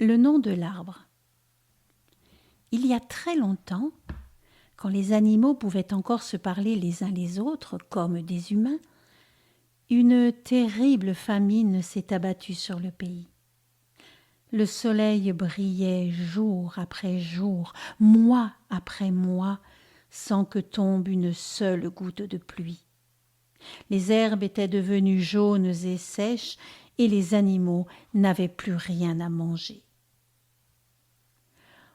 Le nom de l'arbre. Il y a très longtemps, quand les animaux pouvaient encore se parler les uns les autres comme des humains, une terrible famine s'est abattue sur le pays. Le soleil brillait jour après jour, mois après mois, sans que tombe une seule goutte de pluie. Les herbes étaient devenues jaunes et sèches, et les animaux n'avaient plus rien à manger.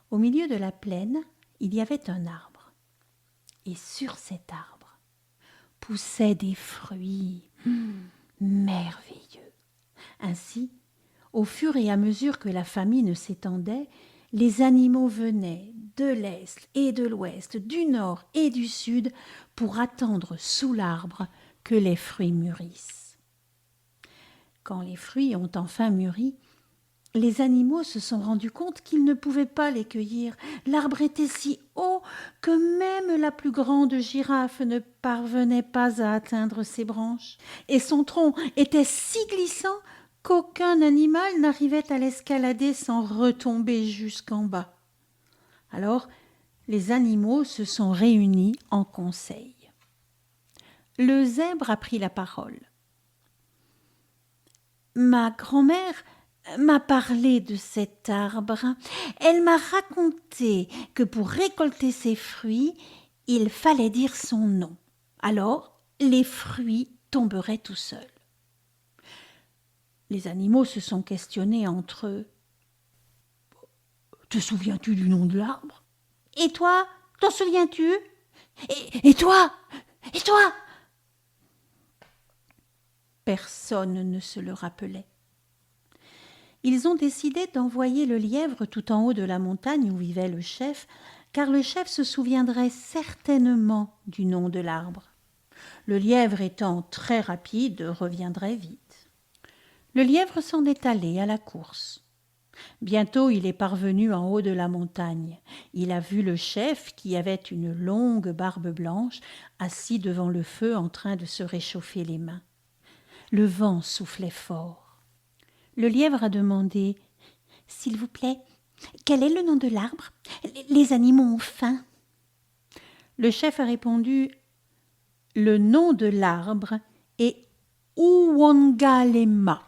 Au milieu de la plaine, il y avait un arbre. Et sur cet arbre poussaient des fruits merveilleux. Ainsi, au fur et à mesure que la famine s'étendait, les animaux venaient de l'est et de l'ouest, du nord et du sud, pour attendre sous l'arbre que les fruits mûrissent. Quand les fruits ont enfin mûri, les animaux se sont rendus compte qu'ils ne pouvaient pas les cueillir. L'arbre était si haut que même la plus grande girafe ne parvenait pas à atteindre ses branches, et son tronc était si glissant qu'aucun animal n'arrivait à l'escalader sans retomber jusqu'en bas. Alors, les animaux se sont réunis en conseil. Le zèbre a pris la parole. Ma grand-mère m'a parlé de cet arbre. Elle m'a raconté que pour récolter ses fruits, il fallait dire son nom. Alors, les fruits tomberaient tout seuls. Les animaux se sont questionnés entre eux. « Te souviens-tu du nom de l'arbre ? Et toi, t'en souviens-tu ? Et toi ? Et toi ?» Personne ne se le rappelait. Ils ont décidé d'envoyer le lièvre tout en haut de la montagne où vivait le chef, car le chef se souviendrait certainement du nom de l'arbre. Le lièvre étant très rapide, reviendrait vite. Le lièvre s'en est allé à la course. Bientôt il est parvenu en haut de la montagne. Il a vu le chef, qui avait une longue barbe blanche, assis devant le feu en train de se réchauffer les mains. Le vent soufflait fort. Le lièvre a demandé « S'il vous plaît, quel est le nom de l'arbre ? Les animaux ont faim. » Le chef a répondu « Le nom de l'arbre est Ouwangalema. »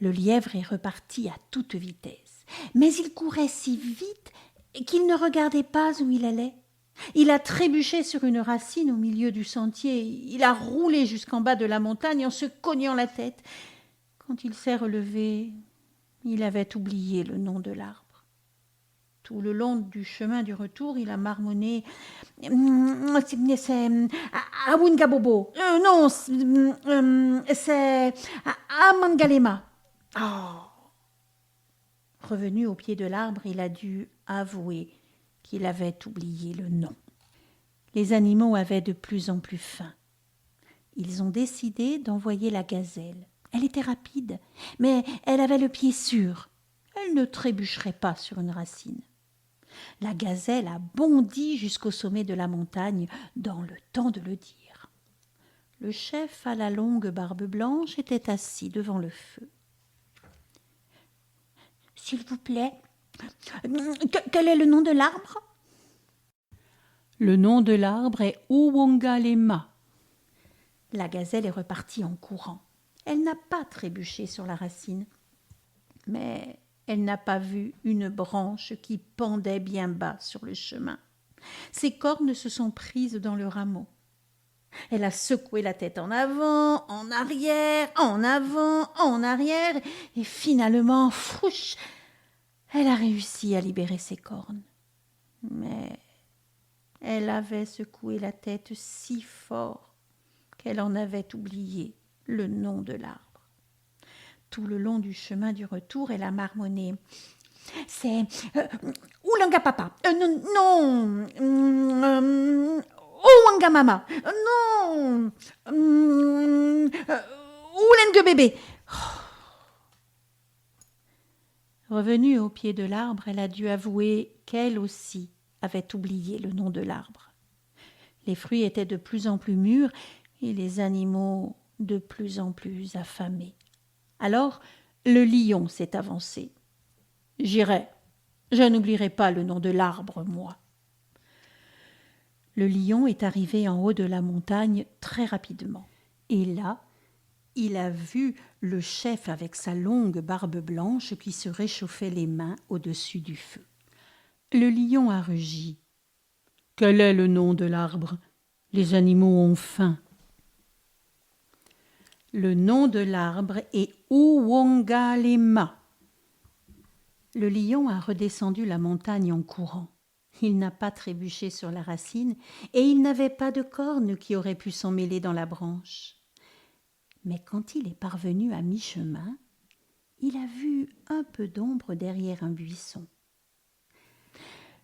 Le lièvre est reparti à toute vitesse, mais il courait si vite qu'il ne regardait pas où il allait. Il a trébuché sur une racine au milieu du sentier, il a roulé jusqu'en bas de la montagne en se cognant la tête. Quand il s'est relevé, il avait oublié le nom de l'arbre. Tout le long du chemin du retour, il a marmonné « C'est Awungabobo. Non, c'est Amangalema. » Oh. Revenu au pied de l'arbre, il a dû avouer qu'il avait oublié le nom. Les animaux avaient de plus en plus faim. Ils ont décidé d'envoyer la gazelle. Elle était rapide, mais elle avait le pied sûr. Elle ne trébucherait pas sur une racine. La gazelle a bondi jusqu'au sommet de la montagne dans le temps de le dire. Le chef à la longue barbe blanche était assis devant le feu. « S'il vous plaît, quel est le nom de l'arbre ? » Le nom de l'arbre est Ouwangalema. La gazelle est repartie en courant. Elle n'a pas trébuché sur la racine, mais elle n'a pas vu une branche qui pendait bien bas sur le chemin. Ses cornes se sont prises dans le rameau. Elle a secoué la tête en avant, en arrière, en avant, en arrière, et finalement, frouche, elle a réussi à libérer ses cornes. Mais elle avait secoué la tête si fort qu'elle en avait oublié le nom de l'arbre. Tout le long du chemin du retour, elle a marmonné. « C'est Oulangapapa. Non. Ouangamama. Non. Oulengebébé. » Revenue au pied de l'arbre, elle a dû avouer qu'elle aussi avait oublié le nom de l'arbre. Les fruits étaient de plus en plus mûrs et les animaux de plus en plus affamés. Alors, Le lion s'est avancé. J'irai. Je n'oublierai pas le nom de l'arbre, moi. Le lion est arrivé en haut de la montagne très rapidement. Et là, il a vu le chef avec sa longue barbe blanche qui se réchauffait les mains au-dessus du feu. Le lion a rugi. « Quel est le nom de l'arbre ? Les animaux ont faim. » Le nom de l'arbre est Uwongalema. Le lion a redescendu la montagne en courant. Il n'a pas trébuché sur la racine et il n'avait pas de cornes qui auraient pu s'emmêler dans la branche. Mais quand il est parvenu à mi-chemin, il a vu un peu d'ombre derrière un buisson.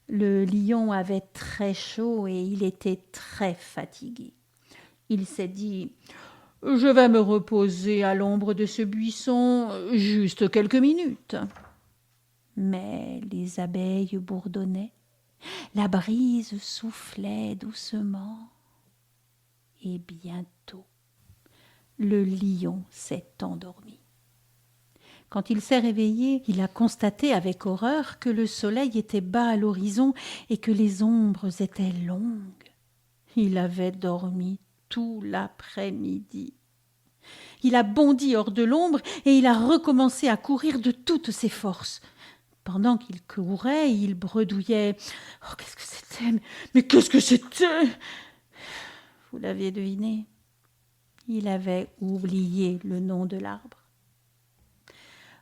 Le lion avait très chaud et il était très fatigué. Il s'est dit « Je vais me reposer à l'ombre de ce buisson juste quelques minutes. » Mais les abeilles bourdonnaient, la brise soufflait doucement et bientôt le lion s'est endormi. Quand il s'est réveillé, il a constaté avec horreur que le soleil était bas à l'horizon et que les ombres étaient longues. Il avait dormi tout l'après-midi. Il a bondi hors de l'ombre et il a recommencé à courir de toutes ses forces. Pendant qu'il courait, il bredouillait « Oh, qu'est-ce que c'était ? Mais qu'est-ce que c'était ?» Vous l'aviez deviné, il avait oublié le nom de l'arbre.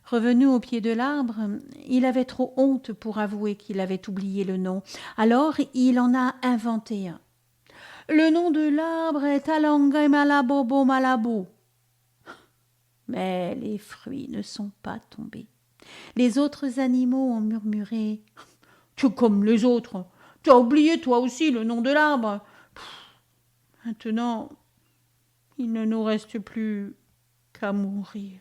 Revenu au pied de l'arbre, il avait trop honte pour avouer qu'il avait oublié le nom. Alors il en a inventé un. « Le nom de l'arbre est Talangai Malabobo Malabo. » Mais les fruits ne sont pas tombés. Les autres animaux ont murmuré « Tu es comme les autres, tu as oublié toi aussi le nom de l'arbre. Maintenant, il ne nous reste plus qu'à mourir. »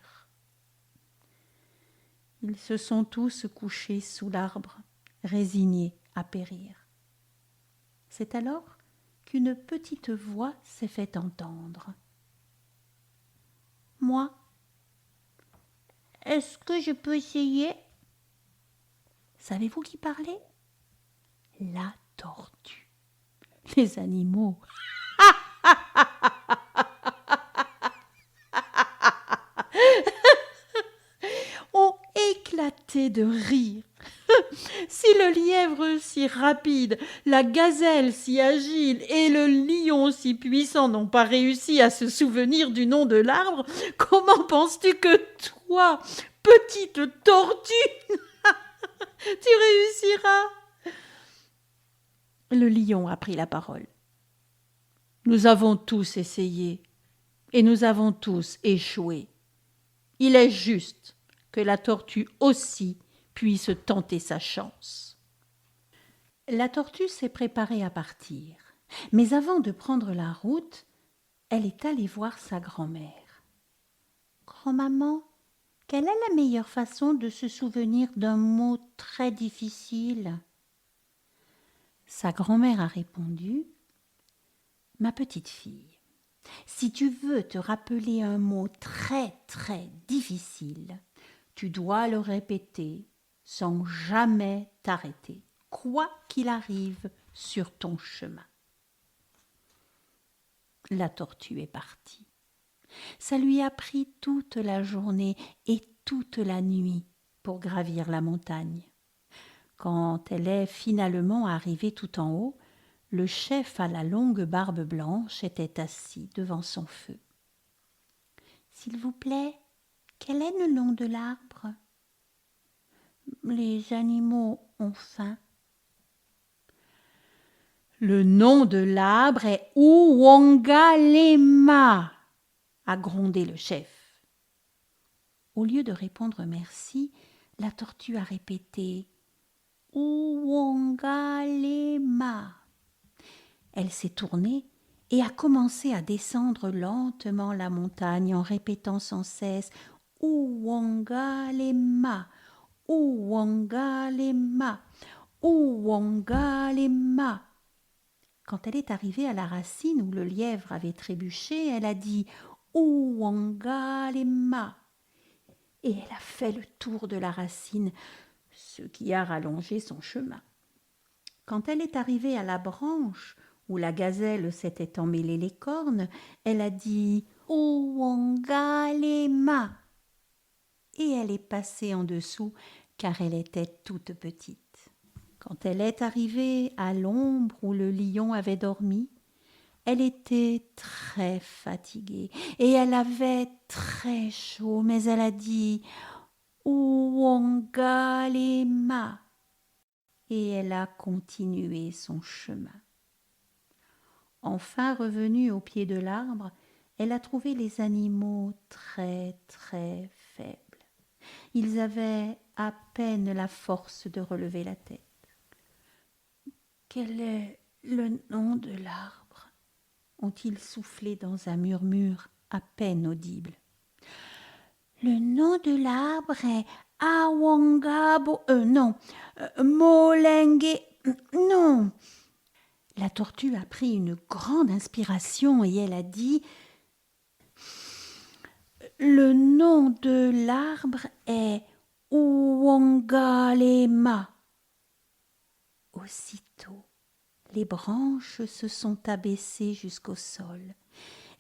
Ils se sont tous couchés sous l'arbre, résignés à périr. C'est alors qu'une petite voix s'est fait entendre. « Moi, est-ce que je peux essayer ?» Savez-vous qui parlait ? La tortue. Les animaux ont éclaté de rire. Si le lièvre si rapide, la gazelle si agile et le lion si puissant n'ont pas réussi à se souvenir du nom de l'arbre, comment penses-tu que toi, petite tortue, tu réussiras ? Le lion a pris la parole. Nous avons tous essayé et nous avons tous échoué. Il est juste que la tortue aussi puisse tenter sa chance. La tortue s'est préparée à partir, mais avant de prendre la route, elle est allée voir sa grand-mère. « Grand-maman, quelle est la meilleure façon de se souvenir d'un mot très difficile ?» Sa grand-mère a répondu « Ma petite fille, si tu veux te rappeler un mot très très difficile, tu dois le répéter sans jamais t'arrêter, quoi qu'il arrive sur ton chemin. » La tortue est partie. Ça lui a pris toute la journée et toute la nuit pour gravir la montagne. Quand elle est finalement arrivée tout en haut, le chef à la longue barbe blanche était assis devant son feu. « S'il vous plaît, quel est le nom de l'arbre ? » ?»« Les animaux ont faim. »« Le nom de l'arbre est Uwongalema, » a grondé le chef. Au lieu de répondre merci, la tortue a répété Uwongalema. Elle s'est tournée et a commencé à descendre lentement la montagne en répétant sans cesse Uwongalema, Uwongalema, Uwongalema. Quand elle est arrivée à la racine où le lièvre avait trébuché, elle a dit Uwongalema. et elle a fait le tour de la racine, ce qui a rallongé son chemin. Quand elle est arrivée à la branche où la gazelle s'était emmêlé les cornes, elle a dit « Ouangalema » et elle est passée en dessous car elle était toute petite. Quand elle est arrivée à l'ombre où le lion avait dormi, elle était très fatiguée et elle avait très chaud, mais elle a dit « Ouangalema » et elle a continué son chemin. Enfin revenue au pied de l'arbre, elle a trouvé les animaux très très faibles. Ils avaient à peine la force de relever la tête. Quel est le nom de l'arbre? Ont-ils soufflé dans un murmure à peine audible. Le nom de l'arbre est Awangabo. Non, Molengue. Non. La tortue a pris une grande inspiration et elle a dit « Le nom de l'arbre est Ouangalema ». Aussitôt, les branches se sont abaissées jusqu'au sol.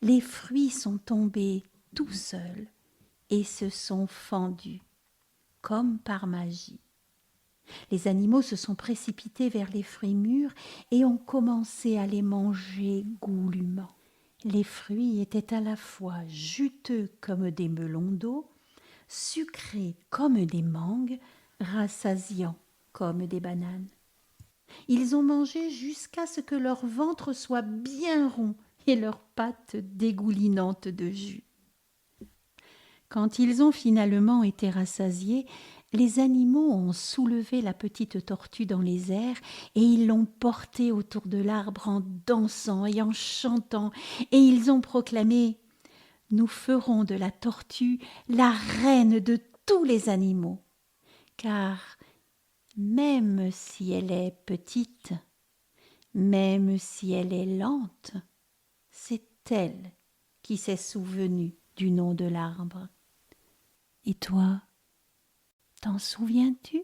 Les fruits sont tombés tout seuls et se sont fendus, comme par magie. Les animaux se sont précipités vers les fruits mûrs et ont commencé à les manger goulûment. Les fruits étaient à la fois juteux comme des melons d'eau, sucrés comme des mangues, rassasiants comme des bananes. Ils ont mangé jusqu'à ce que leur ventre soit bien rond et leurs pattes dégoulinantes de jus. Quand ils ont finalement été rassasiés, les animaux ont soulevé la petite tortue dans les airs et ils l'ont portée autour de l'arbre en dansant et en chantant, et ils ont proclamé « Nous ferons de la tortue la reine de tous les animaux, car même si elle est petite, même si elle est lente, c'est elle qui s'est souvenue du nom de l'arbre. » Et toi, t'en souviens-tu?